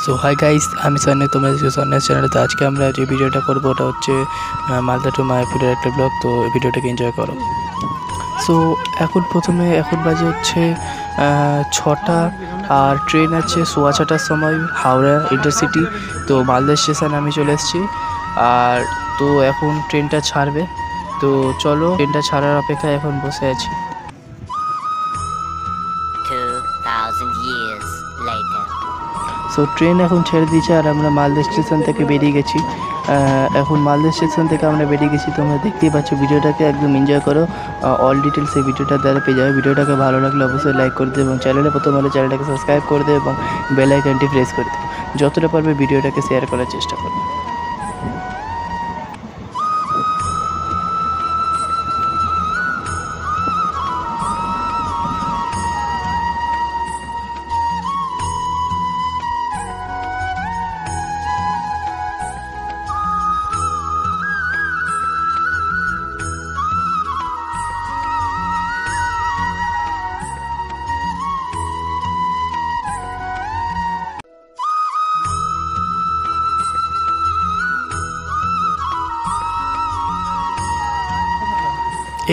So hi guys, আমি সন্ন্যাস, তোমরা সন্ন্যাস চ্যানেলে। তো আজকে আমরা যে ভিডিওটা করবো ওটা হচ্ছে মালদা টু মায়াপুরের একটা ব্লগ। তো ভিডিওটাকে এনজয় করো। সো এখন বাজে হচ্ছে 6টা, আর ট্রেন আছে 6:15টার সময় হাওড়া ইন্টারসিটি। তো মালদা স্টেশন আমি চলে এসেছি, আর তো এখন ট্রেনটা ছাড়বে। তো চলো, ট্রেনটা ছাড়ার অপেক্ষায় এখন বসে আছি। 2000 years later. সো ট্রেন এখন ছেড়ে দিয়েছে, আর আমরা মালদা স্টেশন থেকে বেরিয়ে গেছি। এখন মালদা স্টেশন থেকে আমরা বেরিয়ে গেছি। তোমরা দেখতেই পাচ্ছ, ভিডিওটাকে একদম এনজয় করো। অল ডিটেলস এই ভিডিওটার দ্বারা পেয়ে যাবে। ভিডিওটাকে ভালো লাগলে অবশ্যই লাইক করে দেবে, এবং চ্যানেলে প্রথম হলে চ্যানেলটাকে সাবস্ক্রাইব করে দেবে, এবং বেল আইকনটি প্রেস করে দেবে। যতটা পারবে ভিডিওটাকে শেয়ার করার চেষ্টা করবে।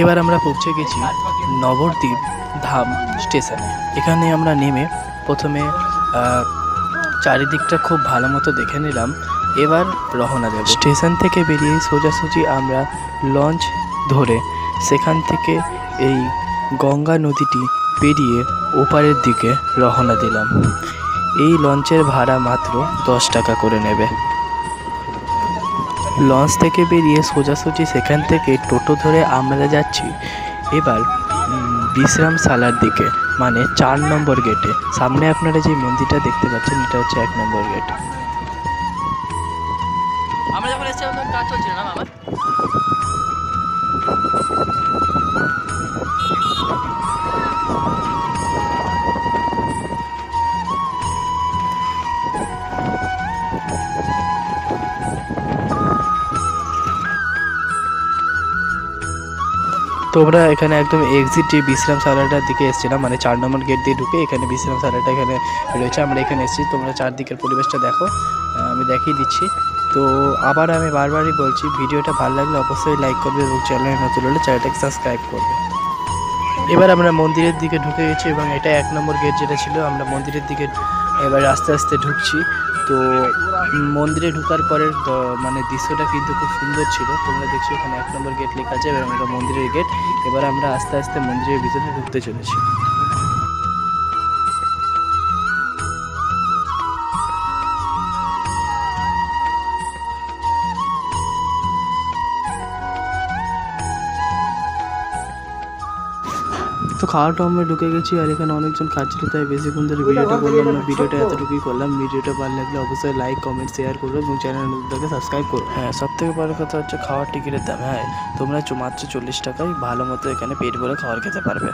এবার আমরা পৌঁছে গেছি নবদ্বীপ ধাম স্টেশনে। এখানে আমরা নেমে প্রথমে চারিদিকটা খুব ভালো মতো দেখে নিলাম। এবার রওনা দেব। স্টেশন থেকে বেরিয়ে সোজাসুজি আমরা লঞ্চ ধরে সেখান থেকে এই গঙ্গা নদীটি পেরিয়ে ওপারের দিকে রওনা দিলাম। এই লঞ্চের ভাড়া মাত্র 10 টাকা করে নেবে। লঞ্চ থেকে বেরিয়ে সোজাসুজি সেখান থেকে টোটো ধরে আমরা যাচ্ছি এবার বিশ্রামশালার দিকে, মানে 4 নম্বর গেটে। সামনে আপনারা যে মন্দিরটা দেখতে পাচ্ছেন, এটা হচ্ছে 1 নম্বর গেট। আমরা যখন এসেছি তখন কাজ চলছিল না আমার। তোমরা এখানে একদম এক্সিট যে বিশ্রামশালাটার দিকে এসেছিলাম, মানে 4 নম্বর গেট দিয়ে ঢুকে এখানে বিশ্রামশালাটা এখানে রয়েছে। আমরা এখানে এসেছি, তোমরা চারদিকের পরিবেশটা দেখো, আমি দেখিয়ে দিচ্ছি। তো আবার আমি বারবারই বলছি, ভিডিওটা ভালো লাগলে অবশ্যই লাইক করবে, এবং চ্যানেলে নতুন হলে চ্যানেলটাকে সাবস্ক্রাইব করবে। এবার আমরা মন্দিরের দিকে ঢুকে গেছি, এবং এটা 1 নম্বর গেট যেটা ছিল। আমরা মন্দিরের দিকে এবার আস্তে আস্তে ঢুকছি। তো মন্দিরে ঢোকার পরের মানে দৃশ্যটা কিন্তু খুব সুন্দর ছিল। তোমরা দেখছো এখানে 1 নম্বর গেট লেখা আছে, এবং এটা মন্দিরের গেট। এবার আমরা আস্তে আস্তে মন্দিরের ভিতরে ঢুকতে চলেছি। তো খাওয়াটা আমরা ঢুকে গেছি, আর এখানে অনেকজন খাচ্ছিল, তাই বেশিক্ষণ ধরে ভিডিওটা করলাম না। ভিডিওটা এতটুকুই করলাম। ভিডিওটা ভালো লাগলে অবশ্যই লাইক, কমেন্ট, শেয়ার করবে, এবং চ্যানেল নতুনটাকে সাবস্ক্রাইব করো। হ্যাঁ, সব থেকে বড় কথা হচ্ছে খাওয়ার টিকিটের দাম। হ্যাঁ, তোমরা মাত্র 40 টাকায় ভালো মতো এখানে পেট ভরে খাবার খেতে পারবে।